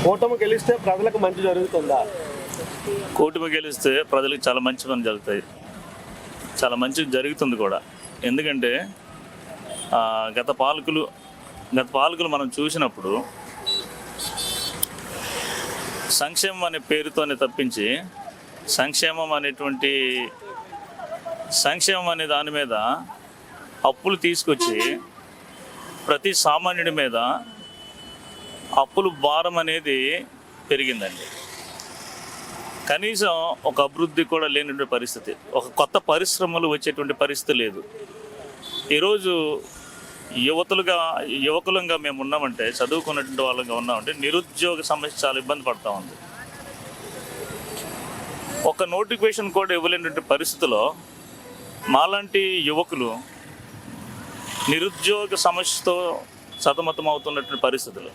కూటమి గెలిస్తే ప్రజలకు మంచి జరుగుతుందా? కూటమి గెలిస్తే ప్రజలకు చాలా మంచి పని జరుగుతాయి, చాలా మంచి జరుగుతుంది కూడా. ఎందుకంటే గత పాలకులు మనం చూసినప్పుడు సంక్షేమం అనే పేరుతోనే తప్పించి సంక్షేమం అనే దాని మీద అప్పులు తీసుకొచ్చి ప్రతి సామాన్యుడి మీద అప్పులు భారం అనేది పెరిగిందండి. కనీసం ఒక అభివృద్ధి కూడా లేనటువంటి పరిస్థితి, ఒక కొత్త పరిశ్రమలు వచ్చేటువంటి పరిస్థితి లేదు. ఈరోజు యువకులంగా మేము ఉన్నామంటే, చదువుకున్నటువంటి వాళ్ళంగా ఉన్నామంటే నిరుద్యోగ సమస్య చాలా ఇబ్బంది పడతా ఉంది. ఒక నోటిఫికేషన్ కూడా ఇవ్వలేనటువంటి పరిస్థితిలో మాలాంటి యువకులు నిరుద్యోగ సమస్యతో సతమతం అవుతున్నటువంటి పరిస్థితులు,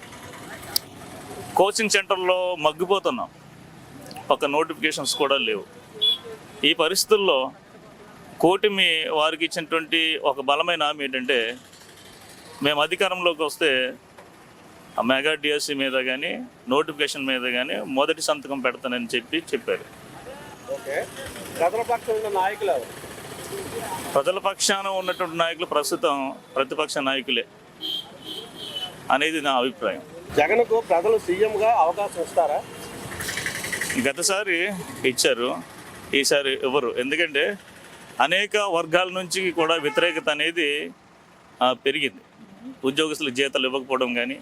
కోచింగ్ సెంటర్లో మగ్గిపోతున్నాం, ఒక నోటిఫికేషన్స్ కూడా లేవు. ఈ పరిస్థితుల్లో కూటమి వారికి ఇచ్చినటువంటి ఒక బలమైన హామీ ఏంటంటే, మేము అధికారంలోకి వస్తే ఆ మెగా డిఎస్సి మీద కానీ నోటిఫికేషన్ మీద కానీ మొదటి సంతకం పెడతానని చెప్పారు. ప్రజల పక్షాన ఉన్నటువంటి నాయకులు ప్రస్తుతం ప్రతిపక్ష నాయకులే అనేది నా అభిప్రాయం. జగన్కు ప్రజలు సీఎంగా అవకాశం ఇస్తారా? గతసారి ఇచ్చారు, ఈసారి ఇవ్వరు. ఎందుకంటే అనేక వర్గాల నుంచి కూడా వ్యతిరేకత అనేది పెరిగింది. ఉద్యోగస్తులకు జీతాలు ఇవ్వకపోవడం కానీ,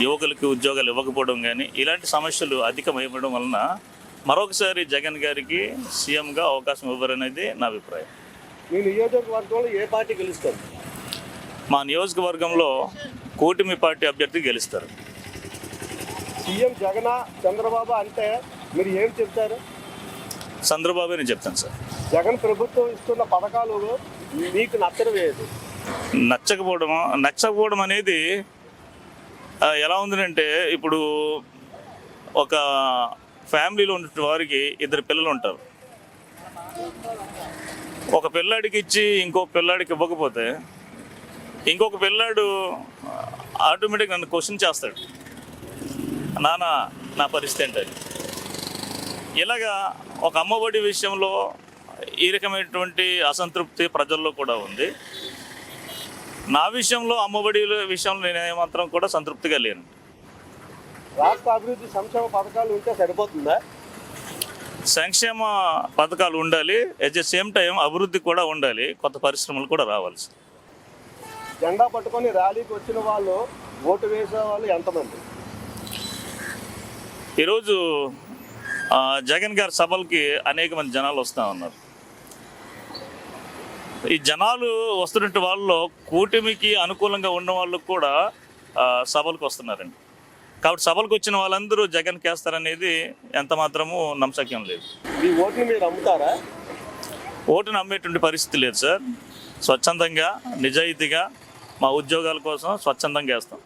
యువకులకి ఉద్యోగాలు ఇవ్వకపోవడం కానీ, ఇలాంటి సమస్యలు అధికమైపోవడం వలన మరొకసారి జగన్ గారికి సీఎంగా అవకాశం ఇవ్వరనేది నా అభిప్రాయం. మీ నియోజకవర్గంలో ఏ పార్టీ గెలుస్తారు? మా నియోజకవర్గంలో కూటమి పార్టీ అభ్యర్థి గెలుస్తారు. సీఎం జగన్ చంద్రబాబు అంటే మీరు ఏం చెప్తారు? చంద్రబాబు అని చెప్తాను సార్. జగన్ ప్రభుత్వం ఇస్తున్న పథకాలు మీకు నచ్చడం ఏది? నచ్చకపోవడం అనేది ఎలా ఉందంటే, ఇప్పుడు ఒక ఫ్యామిలీలో ఉన్న వారికి 2 పిల్లలు ఉంటారు. ఒక పిల్లాడికి ఇచ్చి ఇంకో పిల్లాడికి ఇవ్వకపోతే ఇంకొక పిల్లాడు ఆటోమేటిక్ నన్ను క్వశ్చన్ చేస్తాడు, నాన్న నా పరిస్థితి ఏంటని. ఇలాగా ఒక అమ్మఒడి విషయంలో ఈ రకమైనటువంటి అసంతృప్తి ప్రజల్లో కూడా ఉంది. నా విషయంలో అమ్మఒడి విషయంలో నేను ఏమాత్రం కూడా సంతృప్తిగా లేను. రాష్ట్ర అభివృద్ధి సంక్షేమ పథకాలు ఉంటే సరిపోతుందా? సంక్షేమ పథకాలు ఉండాలి, అట్ ద సేమ్ టైం అభివృద్ధి కూడా ఉండాలి, కొత్త పరిశ్రమలు కూడా రావాల్సి. జెండా పట్టుకొని ర్యాలీకి వచ్చిన వాళ్ళు, ఓటు వేసే వాళ్ళు ఎంతమంది? ఈరోజు జగన్ గారి సభలకి అనేక మంది జనాలు వస్తూ ఉన్నారు. ఈ జనాలు వస్తున్నట్టు వాళ్ళలో కూటమికి అనుకూలంగా ఉన్న వాళ్ళు కూడా సభలకు వస్తున్నారండి. కాబట్టి సభలకు వచ్చిన వాళ్ళందరూ జగన్ కేస్తారనేది ఎంత మాత్రము నమ్మశక్యం లేదు. ఈ ఓటుని మీరు అమ్ముతారా? ఓటును అమ్మేటువంటి పరిస్థితి లేదు సార్. స్వచ్ఛందంగా నిజాయితీగా మా ఉద్యోగాల కోసం స్వచ్ఛందంగా వేస్తాం.